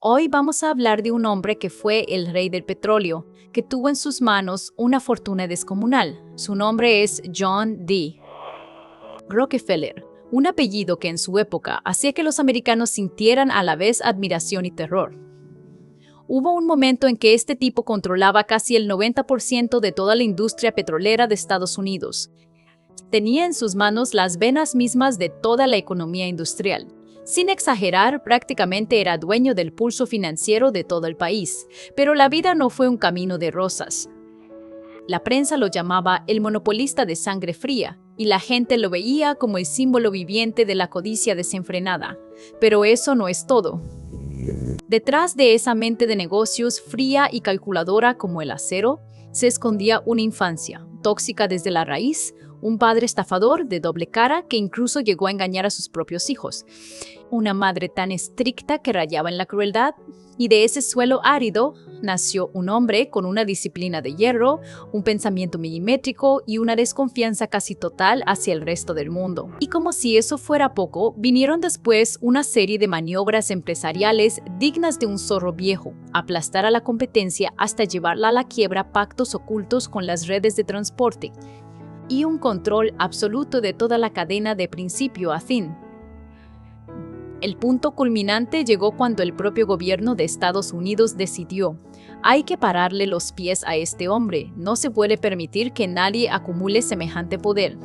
Hoy vamos a hablar de un hombre que fue el rey del petróleo, que tuvo en sus manos una fortuna descomunal. Su nombre es John D. Rockefeller, un apellido que en su época hacía que los americanos sintieran a la vez admiración y terror. Hubo un momento en que este tipo controlaba casi el 90% de toda la industria petrolera de Estados Unidos. Tenía en sus manos las venas mismas de toda la economía industrial. Sin exagerar, prácticamente era dueño del pulso financiero de todo el país, pero la vida no fue un camino de rosas. La prensa lo llamaba el monopolista de sangre fría, y la gente lo veía como el símbolo viviente de la codicia desenfrenada. Pero eso no es todo. Detrás de esa mente de negocios fría y calculadora como el acero, se escondía una infancia, tóxica desde la raíz, un padre estafador de doble cara que incluso llegó a engañar a sus propios hijos, una madre tan estricta que rayaba en la crueldad, y de ese suelo árido nació un hombre con una disciplina de hierro, un pensamiento milimétrico y una desconfianza casi total hacia el resto del mundo. Y como si eso fuera poco, vinieron después una serie de maniobras empresariales dignas de un zorro viejo, aplastar a la competencia hasta llevarla a la quiebra, pactos ocultos con las redes de transporte, y un control absoluto de toda la cadena de principio a fin. El punto culminante llegó cuando el propio gobierno de Estados Unidos decidió: hay que pararle los pies a este hombre, no se puede permitir que nadie acumule semejante poder.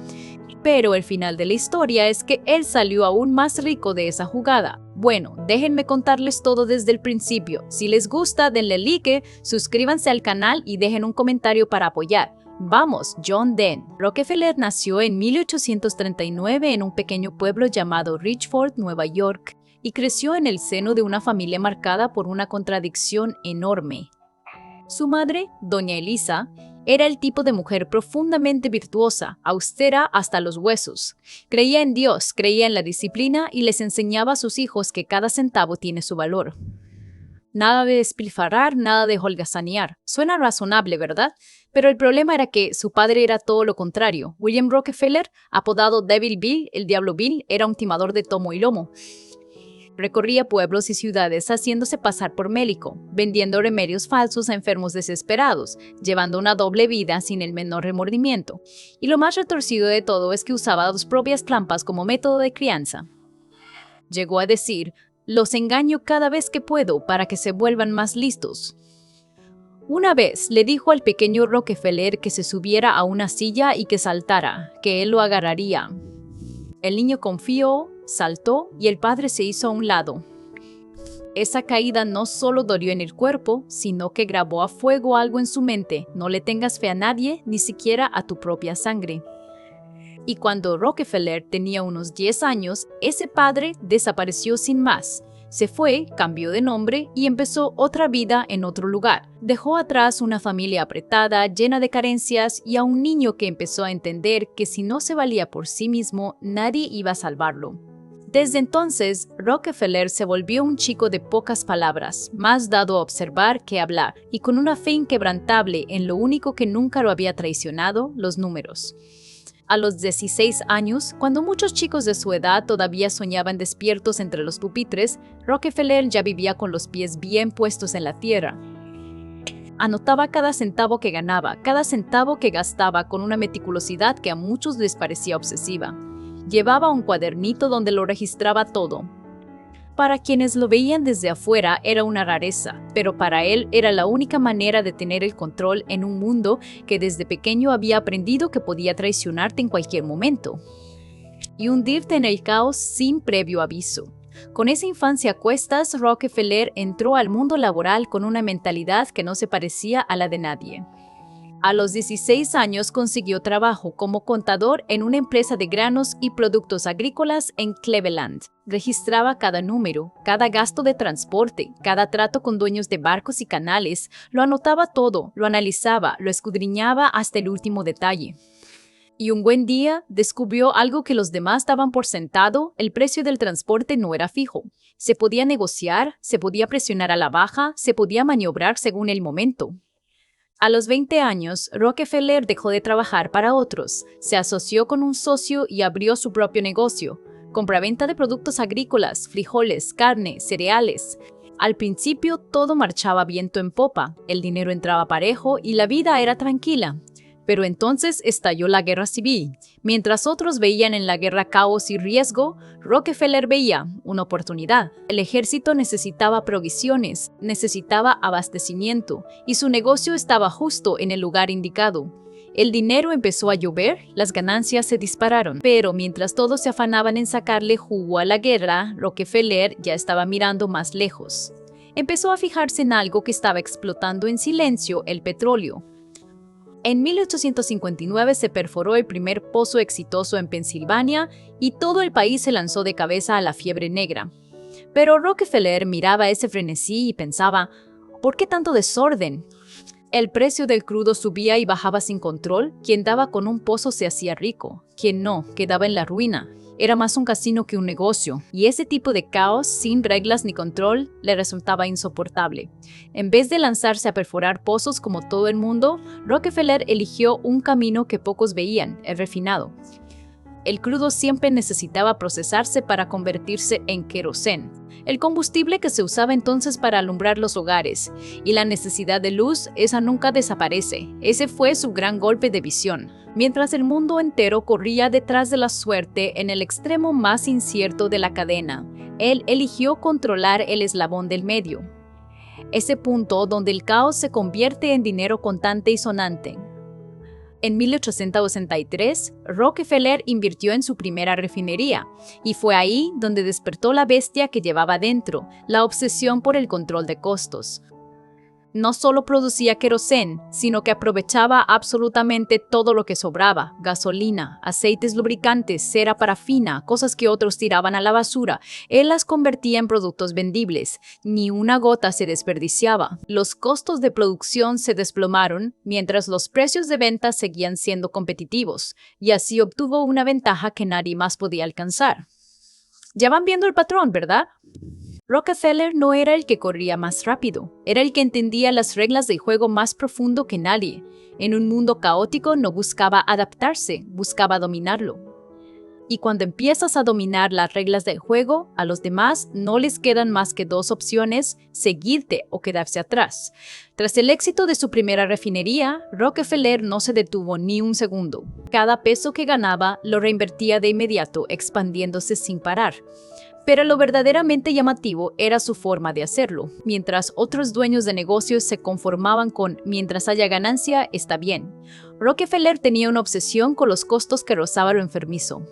Pero el final de la historia es que él salió aún más rico de esa jugada. Bueno, déjenme contarles todo desde el principio. Si les gusta, denle like, suscríbanse al canal y dejen un comentario para apoyar. Vamos, John D. Rockefeller nació en 1839 en un pequeño pueblo llamado Richford, Nueva York, y creció en el seno de una familia marcada por una contradicción enorme. Su madre, doña Elisa, era el tipo de mujer profundamente virtuosa, austera hasta los huesos. Creía en Dios, creía en la disciplina y les enseñaba a sus hijos que cada centavo tiene su valor. Nada de despilfarrar, nada de holgazanear. Suena razonable, ¿verdad? Pero el problema era que su padre era todo lo contrario. William Rockefeller, apodado Devil Bill, el Diablo Bill, era un timador de tomo y lomo. Recorría pueblos y ciudades haciéndose pasar por médico, vendiendo remedios falsos a enfermos desesperados, llevando una doble vida sin el menor remordimiento. Y lo más retorcido de todo es que usaba sus propias trampas como método de crianza. Llegó a decir: los engaño cada vez que puedo para que se vuelvan más listos. Una vez le dijo al pequeño Rockefeller que se subiera a una silla y que saltara, que él lo agarraría. El niño confió, saltó y el padre se hizo a un lado. Esa caída no solo dolió en el cuerpo, sino que grabó a fuego algo en su mente: no le tengas fe a nadie, ni siquiera a tu propia sangre. Y cuando Rockefeller tenía unos 10 años, ese padre desapareció sin más. Se fue, cambió de nombre y empezó otra vida en otro lugar. Dejó atrás una familia apretada, llena de carencias, y a un niño que empezó a entender que si no se valía por sí mismo, nadie iba a salvarlo. Desde entonces, Rockefeller se volvió un chico de pocas palabras, más dado a observar que hablar, y con una fe inquebrantable en lo único que nunca lo había traicionado: los números. A los 16 años, cuando muchos chicos de su edad todavía soñaban despiertos entre los pupitres, Rockefeller ya vivía con los pies bien puestos en la tierra. Anotaba cada centavo que ganaba, cada centavo que gastaba con una meticulosidad que a muchos les parecía obsesiva. Llevaba un cuadernito donde lo registraba todo. Para quienes lo veían desde afuera era una rareza, pero para él era la única manera de tener el control en un mundo que desde pequeño había aprendido que podía traicionarte en cualquier momento y hundirte en el caos sin previo aviso. Con esa infancia a cuestas, Rockefeller entró al mundo laboral con una mentalidad que no se parecía a la de nadie. A los 16 años consiguió trabajo como contador en una empresa de granos y productos agrícolas en Cleveland. Registraba cada número, cada gasto de transporte, cada trato con dueños de barcos y canales. Lo anotaba todo, lo analizaba, lo escudriñaba hasta el último detalle. Y un buen día descubrió algo que los demás daban por sentado: el precio del transporte no era fijo. Se podía negociar, se podía presionar a la baja, se podía maniobrar según el momento. A los 20 años, Rockefeller dejó de trabajar para otros, se asoció con un socio y abrió su propio negocio: compraventa de productos agrícolas, frijoles, carne, cereales. Al principio todo marchaba viento en popa, el dinero entraba parejo y la vida era tranquila. Pero entonces estalló la guerra civil. Mientras otros veían en la guerra caos y riesgo, Rockefeller veía una oportunidad. El ejército necesitaba provisiones, necesitaba abastecimiento, y su negocio estaba justo en el lugar indicado. El dinero empezó a llover, las ganancias se dispararon. Pero mientras todos se afanaban en sacarle jugo a la guerra, Rockefeller ya estaba mirando más lejos. Empezó a fijarse en algo que estaba explotando en silencio: el petróleo. En 1859 se perforó el primer pozo exitoso en Pensilvania y todo el país se lanzó de cabeza a la fiebre negra. Pero Rockefeller miraba ese frenesí y pensaba, ¿por qué tanto desorden? El precio del crudo subía y bajaba sin control. Quien daba con un pozo se hacía rico, quien no, quedaba en la ruina. Era más un casino que un negocio, y ese tipo de caos, sin reglas ni control, le resultaba insoportable. En vez de lanzarse a perforar pozos como todo el mundo, Rockefeller eligió un camino que pocos veían: el refinado. El crudo siempre necesitaba procesarse para convertirse en querosén, el combustible que se usaba entonces para alumbrar los hogares, y la necesidad de luz, esa nunca desaparece. Ese fue su gran golpe de visión. Mientras el mundo entero corría detrás de la suerte en el extremo más incierto de la cadena, él eligió controlar el eslabón del medio, ese punto donde el caos se convierte en dinero contante y sonante. En 1863, Rockefeller invirtió en su primera refinería, y fue ahí donde despertó la bestia que llevaba dentro, la obsesión por el control de costos. No solo producía querosén, sino que aprovechaba absolutamente todo lo que sobraba: gasolina, aceites lubricantes, cera, parafina, cosas que otros tiraban a la basura. Él las convertía en productos vendibles. Ni una gota se desperdiciaba. Los costos de producción se desplomaron, mientras los precios de venta seguían siendo competitivos, y así obtuvo una ventaja que nadie más podía alcanzar. Ya van viendo el patrón, ¿verdad? Rockefeller no era el que corría más rápido, era el que entendía las reglas del juego más profundo que nadie. En un mundo caótico no buscaba adaptarse, buscaba dominarlo. Y cuando empiezas a dominar las reglas del juego, a los demás no les quedan más que dos opciones: seguirte o quedarse atrás. Tras el éxito de su primera refinería, Rockefeller no se detuvo ni un segundo. Cada peso que ganaba lo reinvertía de inmediato, expandiéndose sin parar. Pero lo verdaderamente llamativo era su forma de hacerlo. Mientras otros dueños de negocios se conformaban con «mientras haya ganancia, está bien», Rockefeller tenía una obsesión con los costos que rozaba lo enfermizo.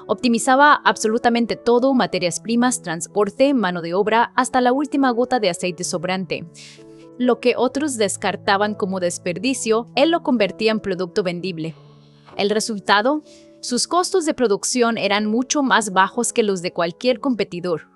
Optimizaba absolutamente todo: materias primas, transporte, mano de obra, hasta la última gota de aceite sobrante. Lo que otros descartaban como desperdicio, él lo convertía en producto vendible. ¿El resultado? Sus costos de producción eran mucho más bajos que los de cualquier competidor.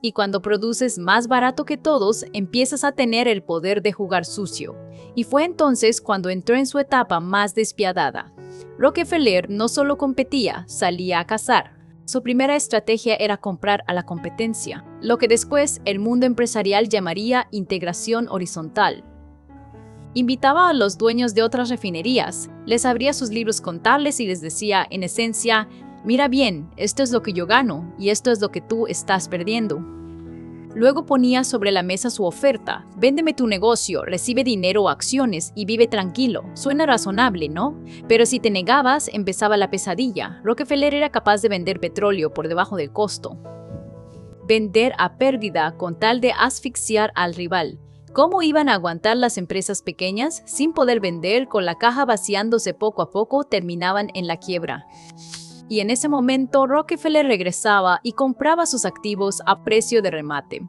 Y cuando produces más barato que todos, empiezas a tener el poder de jugar sucio. Y fue entonces cuando entró en su etapa más despiadada. Rockefeller no solo competía, salía a cazar. Su primera estrategia era comprar a la competencia, lo que después el mundo empresarial llamaría integración horizontal. Invitaba a los dueños de otras refinerías, les abría sus libros contables y les decía, en esencia: mira bien, esto es lo que yo gano y esto es lo que tú estás perdiendo. Luego ponía sobre la mesa su oferta: véndeme tu negocio, recibe dinero o acciones y vive tranquilo. Suena razonable, ¿no? Pero si te negabas, empezaba la pesadilla. Rockefeller era capaz de vender petróleo por debajo del costo. Vender a pérdida con tal de asfixiar al rival. ¿Cómo iban a aguantar las empresas pequeñas? Sin poder vender, con la caja vaciándose poco a poco, terminaban en la quiebra. Y en ese momento Rockefeller regresaba y compraba sus activos a precio de remate.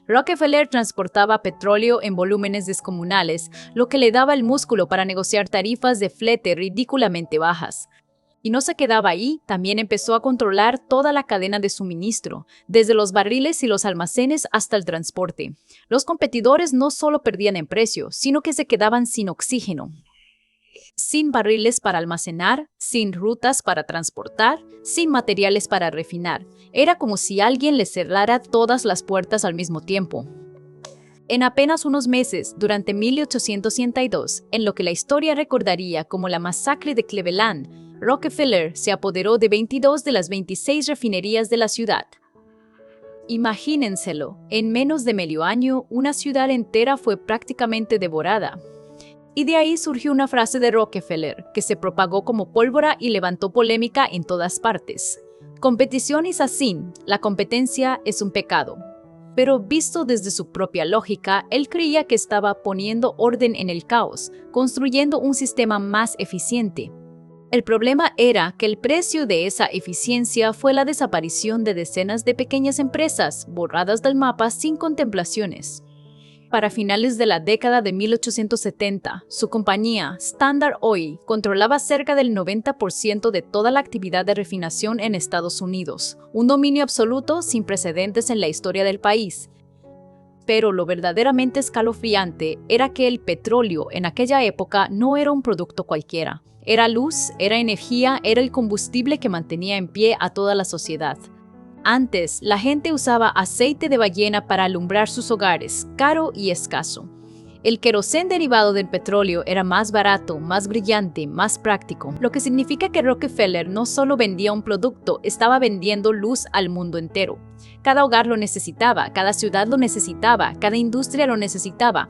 Rockefeller transportaba petróleo en volúmenes descomunales, lo que le daba el músculo para negociar tarifas de flete ridículamente bajas. Y no se quedaba ahí, también empezó a controlar toda la cadena de suministro, desde los barriles y los almacenes hasta el transporte. Los competidores no solo perdían en precio, sino que se quedaban sin oxígeno. Sin barriles para almacenar, sin rutas para transportar, sin materiales para refinar. Era como si alguien les cerrara todas las puertas al mismo tiempo. En apenas unos meses, durante 1862, en lo que la historia recordaría como la masacre de Cleveland, Rockefeller se apoderó de 22 de las 26 refinerías de la ciudad. Imagínenselo, en menos de medio año, una ciudad entera fue prácticamente devorada. Y de ahí surgió una frase de Rockefeller, que se propagó como pólvora y levantó polémica en todas partes. Competición es así, la competencia es un pecado. Pero visto desde su propia lógica, él creía que estaba poniendo orden en el caos, construyendo un sistema más eficiente. El problema era que el precio de esa eficiencia fue la desaparición de decenas de pequeñas empresas, borradas del mapa sin contemplaciones. Para finales de la década de 1870, su compañía, Standard Oil, controlaba cerca del 90% de toda la actividad de refinación en Estados Unidos, un dominio absoluto sin precedentes en la historia del país. Pero lo verdaderamente escalofriante era que el petróleo en aquella época no era un producto cualquiera. Era luz, era energía, era el combustible que mantenía en pie a toda la sociedad. Antes, la gente usaba aceite de ballena para alumbrar sus hogares, caro y escaso. El querosén derivado del petróleo era más barato, más brillante, más práctico, lo que significa que Rockefeller no solo vendía un producto, estaba vendiendo luz al mundo entero. Cada hogar lo necesitaba, cada ciudad lo necesitaba, cada industria lo necesitaba.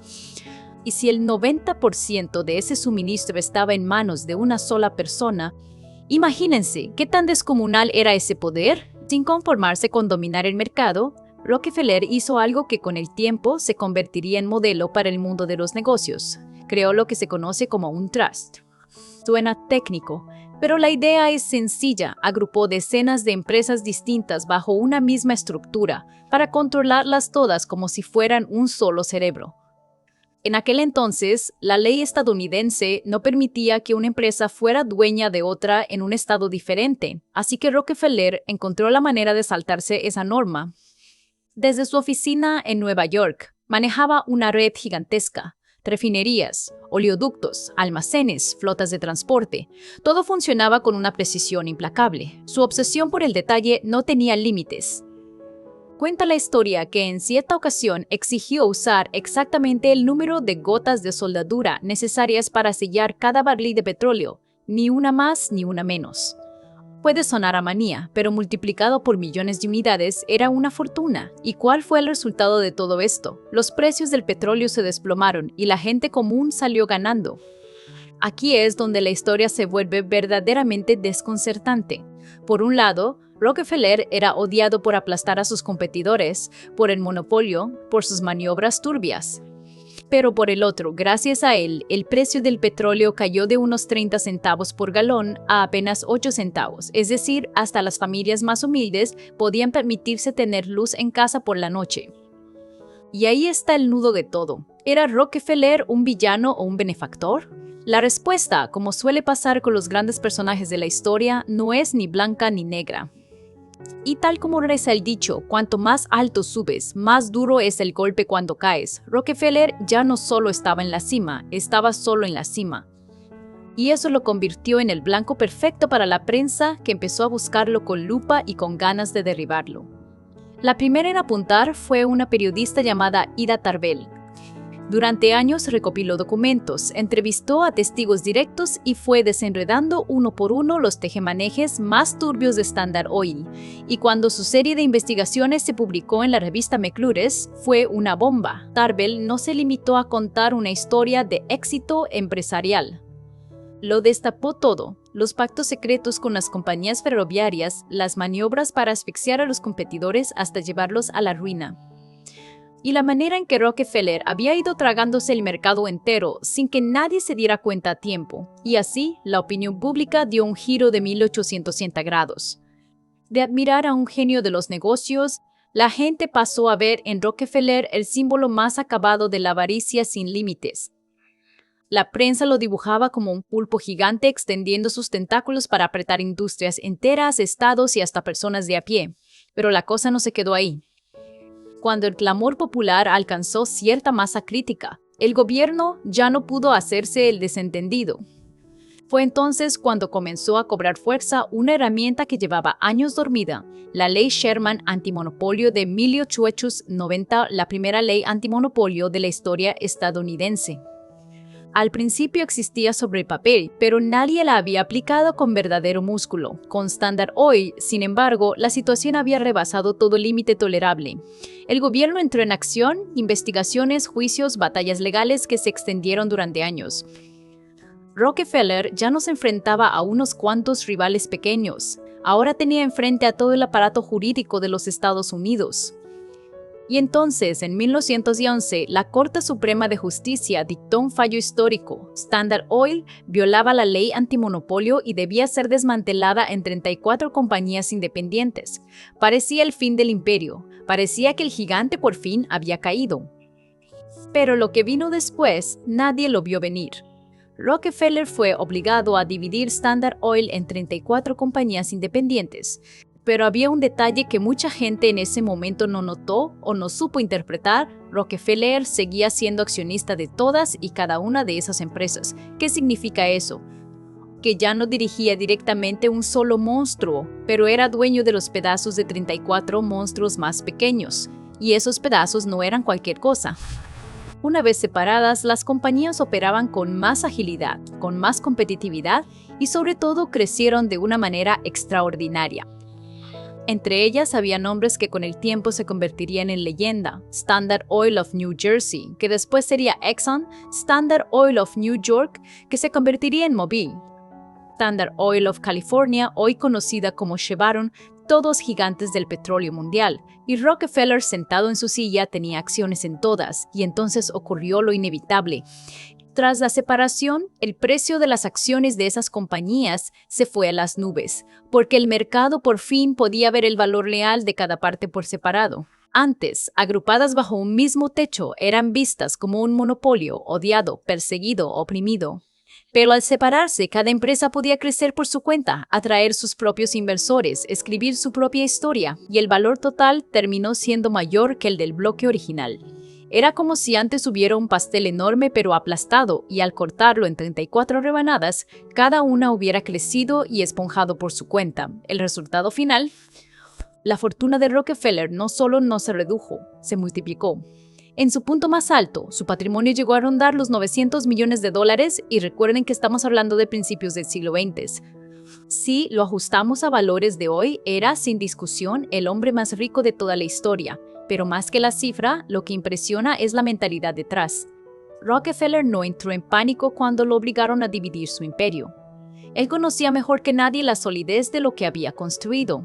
Y si el 90% de ese suministro estaba en manos de una sola persona, imagínense qué tan descomunal era ese poder. Sin conformarse con dominar el mercado, Rockefeller hizo algo que con el tiempo se convertiría en modelo para el mundo de los negocios. Creó lo que se conoce como un trust. Suena técnico, pero la idea es sencilla. Agrupó decenas de empresas distintas bajo una misma estructura para controlarlas todas como si fueran un solo cerebro. En aquel entonces, la ley estadounidense no permitía que una empresa fuera dueña de otra en un estado diferente, así que Rockefeller encontró la manera de saltarse esa norma. Desde su oficina en Nueva York, manejaba una red gigantesca: refinerías, oleoductos, almacenes, flotas de transporte. Todo funcionaba con una precisión implacable. Su obsesión por el detalle no tenía límites. Cuenta la historia que en cierta ocasión exigió usar exactamente el número de gotas de soldadura necesarias para sellar cada barril de petróleo, ni una más ni una menos. Puede sonar a manía, pero multiplicado por millones de unidades era una fortuna. ¿Y cuál fue el resultado de todo esto? Los precios del petróleo se desplomaron y la gente común salió ganando. Aquí es donde la historia se vuelve verdaderamente desconcertante. Por un lado, Rockefeller era odiado por aplastar a sus competidores, por el monopolio, por sus maniobras turbias. Pero por el otro, gracias a él, el precio del petróleo cayó de unos 30 centavos por galón a apenas 8 centavos, es decir, hasta las familias más humildes podían permitirse tener luz en casa por la noche. Y ahí está el nudo de todo. ¿Era Rockefeller un villano o un benefactor? La respuesta, como suele pasar con los grandes personajes de la historia, no es ni blanca ni negra. Y tal como reza el dicho, cuanto más alto subes, más duro es el golpe cuando caes. Rockefeller ya no solo estaba en la cima, estaba solo en la cima. Y eso lo convirtió en el blanco perfecto para la prensa, que empezó a buscarlo con lupa y con ganas de derribarlo. La primera en apuntar fue una periodista llamada Ida Tarbell. Durante años recopiló documentos, entrevistó a testigos directos y fue desenredando uno por uno los tejemanejes más turbios de Standard Oil. Y cuando su serie de investigaciones se publicó en la revista McClure, fue una bomba. Tarbell no se limitó a contar una historia de éxito empresarial. Lo destapó todo: los pactos secretos con las compañías ferroviarias, las maniobras para asfixiar a los competidores hasta llevarlos a la ruina. Y la manera en que Rockefeller había ido tragándose el mercado entero sin que nadie se diera cuenta a tiempo. Y así, la opinión pública dio un giro de 1880 grados. De admirar a un genio de los negocios, la gente pasó a ver en Rockefeller el símbolo más acabado de la avaricia sin límites. La prensa lo dibujaba como un pulpo gigante extendiendo sus tentáculos para apretar industrias enteras, estados y hasta personas de a pie. Pero la cosa no se quedó ahí. Cuando el clamor popular alcanzó cierta masa crítica, el gobierno ya no pudo hacerse el desentendido. Fue entonces cuando comenzó a cobrar fuerza una herramienta que llevaba años dormida: la Ley Sherman Antimonopolio de 1890, la primera ley antimonopolio de la historia estadounidense. Al principio existía sobre el papel, pero nadie la había aplicado con verdadero músculo. Con Standard Oil, sin embargo, la situación había rebasado todo límite tolerable. El gobierno entró en acción, investigaciones, juicios, batallas legales que se extendieron durante años. Rockefeller ya no se enfrentaba a unos cuantos rivales pequeños. Ahora tenía enfrente a todo el aparato jurídico de los Estados Unidos. Y entonces, en 1911, la Corte Suprema de Justicia dictó un fallo histórico. Standard Oil violaba la ley antimonopolio y debía ser desmantelada en 34 compañías independientes. Parecía el fin del imperio. Parecía que el gigante por fin había caído. Pero lo que vino después, nadie lo vio venir. Rockefeller fue obligado a dividir Standard Oil en 34 compañías independientes. Pero había un detalle que mucha gente en ese momento no notó o no supo interpretar. Rockefeller seguía siendo accionista de todas y cada una de esas empresas. ¿Qué significa eso? Que ya no dirigía directamente un solo monstruo, pero era dueño de los pedazos de 34 monstruos más pequeños. Y esos pedazos no eran cualquier cosa. Una vez separadas, las compañías operaban con más agilidad, con más competitividad y sobre todo crecieron de una manera extraordinaria. Entre ellas había nombres que con el tiempo se convertirían en leyenda: Standard Oil of New Jersey, que después sería Exxon; Standard Oil of New York, que se convertiría en Mobil; Standard Oil of California, hoy conocida como Chevron, todos gigantes del petróleo mundial. Y Rockefeller, sentado en su silla, tenía acciones en todas, y entonces ocurrió lo inevitable. Tras la separación, el precio de las acciones de esas compañías se fue a las nubes, porque el mercado por fin podía ver el valor real de cada parte por separado. Antes, agrupadas bajo un mismo techo, eran vistas como un monopolio, odiado, perseguido, oprimido. Pero al separarse, cada empresa podía crecer por su cuenta, atraer sus propios inversores, escribir su propia historia, y el valor total terminó siendo mayor que el del bloque original. Era como si antes hubiera un pastel enorme pero aplastado, y al cortarlo en 34 rebanadas, cada una hubiera crecido y esponjado por su cuenta. El resultado final: la fortuna de Rockefeller no solo no se redujo, se multiplicó. En su punto más alto, su patrimonio llegó a rondar los $900 millones, y recuerden que estamos hablando de principios del siglo XX. Si lo ajustamos a valores de hoy, era, sin discusión, el hombre más rico de toda la historia. Pero más que la cifra, lo que impresiona es la mentalidad detrás. Rockefeller no entró en pánico cuando lo obligaron a dividir su imperio. Él conocía mejor que nadie la solidez de lo que había construido.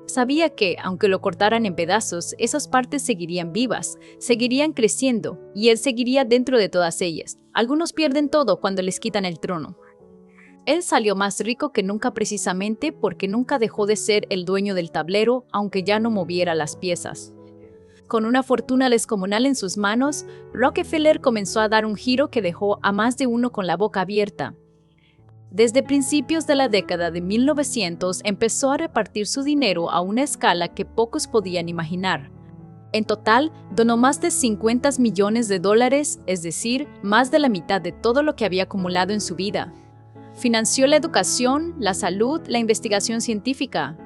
Sabía que, aunque lo cortaran en pedazos, esas partes seguirían vivas, seguirían creciendo, y él seguiría dentro de todas ellas. Algunos pierden todo cuando les quitan el trono. Él salió más rico que nunca precisamente porque nunca dejó de ser el dueño del tablero, aunque ya no moviera las piezas. Con una fortuna descomunal en sus manos, Rockefeller comenzó a dar un giro que dejó a más de uno con la boca abierta. Desde principios de la década de 1900 empezó a repartir su dinero a una escala que pocos podían imaginar. En total, donó más de $50 millones, es decir, más de la mitad de todo lo que había acumulado en su vida. Financió la educación, la salud, la investigación científica.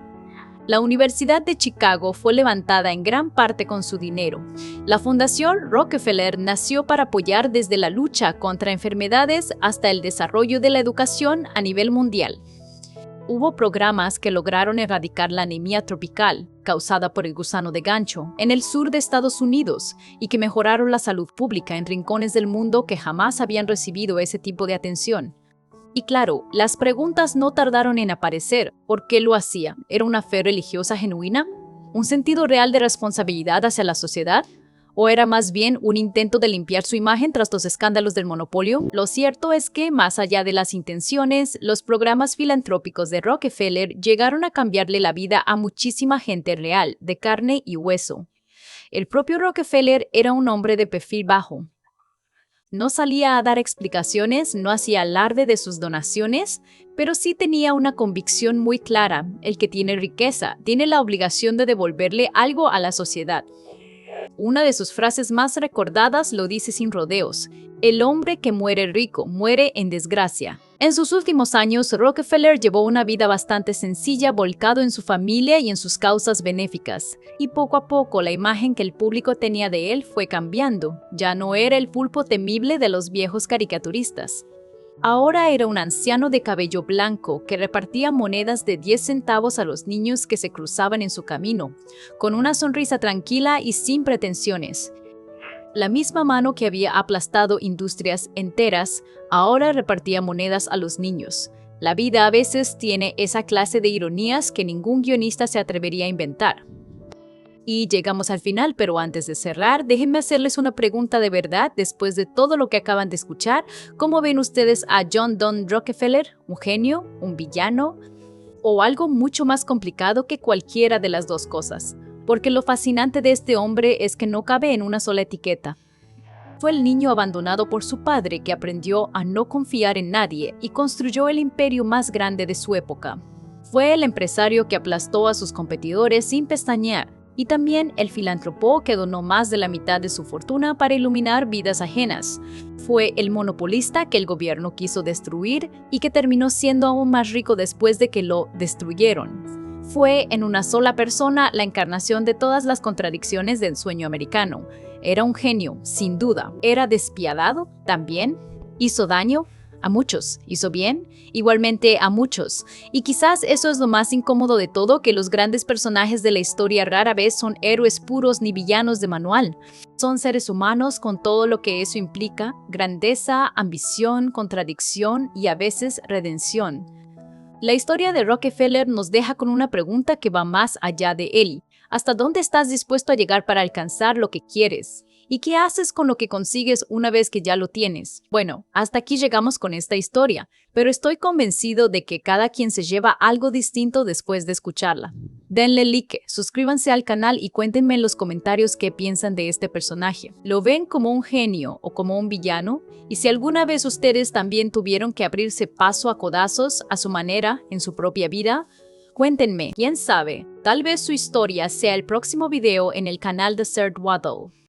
La Universidad de Chicago fue levantada en gran parte con su dinero. La Fundación Rockefeller nació para apoyar desde la lucha contra enfermedades hasta el desarrollo de la educación a nivel mundial. Hubo programas que lograron erradicar la anemia tropical, causada por el gusano de gancho, en el sur de Estados Unidos, y que mejoraron la salud pública en rincones del mundo que jamás habían recibido ese tipo de atención. Y claro, las preguntas no tardaron en aparecer. ¿Por qué lo hacía? ¿Era una fe religiosa genuina? ¿Un sentido real de responsabilidad hacia la sociedad? ¿O era más bien un intento de limpiar su imagen tras los escándalos del monopolio? Lo cierto es que, más allá de las intenciones, los programas filantrópicos de Rockefeller llegaron a cambiarle la vida a muchísima gente real, de carne y hueso. El propio Rockefeller era un hombre de perfil bajo. No salía a dar explicaciones, no hacía alarde de sus donaciones, pero sí tenía una convicción muy clara: el que tiene riqueza tiene la obligación de devolverle algo a la sociedad. Una de sus frases más recordadas lo dice sin rodeos: el hombre que muere rico muere en desgracia. En sus últimos años, Rockefeller llevó una vida bastante sencilla, volcado en su familia y en sus causas benéficas. Y poco a poco la imagen que el público tenía de él fue cambiando. Ya no era el pulpo temible de los viejos caricaturistas. Ahora era un anciano de cabello blanco que repartía monedas de 10 centavos a los niños que se cruzaban en su camino, con una sonrisa tranquila y sin pretensiones. La misma mano que había aplastado industrias enteras, ahora repartía monedas a los niños. La vida a veces tiene esa clase de ironías que ningún guionista se atrevería a inventar. Y llegamos al final, pero antes de cerrar, déjenme hacerles una pregunta de verdad. Después de todo lo que acaban de escuchar, ¿cómo ven ustedes a John Don Rockefeller? ¿Un genio? ¿Un villano? ¿O algo mucho más complicado que cualquiera de las dos cosas? Porque lo fascinante de este hombre es que no cabe en una sola etiqueta. Fue el niño abandonado por su padre que aprendió a no confiar en nadie y construyó el imperio más grande de su época. Fue el empresario que aplastó a sus competidores sin pestañear. Y también el filántropo que donó más de la mitad de su fortuna para iluminar vidas ajenas. Fue el monopolista que el gobierno quiso destruir y que terminó siendo aún más rico después de que lo destruyeron. Fue en una sola persona la encarnación de todas las contradicciones del sueño americano. Era un genio, sin duda. Era despiadado, también. Hizo daño a muchos. Hizo bien, igualmente a muchos. Y quizás eso es lo más incómodo de todo, que los grandes personajes de la historia rara vez son héroes puros ni villanos de manual. Son seres humanos con todo lo que eso implica: grandeza, ambición, contradicción y a veces redención. La historia de Rockefeller nos deja con una pregunta que va más allá de él. ¿Hasta dónde estás dispuesto a llegar para alcanzar lo que quieres? ¿Y qué haces con lo que consigues una vez que ya lo tienes? Bueno, hasta aquí llegamos con esta historia, pero estoy convencido de que cada quien se lleva algo distinto después de escucharla. Denle like, suscríbanse al canal y cuéntenme en los comentarios qué piensan de este personaje. ¿Lo ven como un genio o como un villano? Y si alguna vez ustedes también tuvieron que abrirse paso a codazos a su manera en su propia vida, cuéntenme. Quién sabe, tal vez su historia sea el próximo video en el canal de Sir Waddle.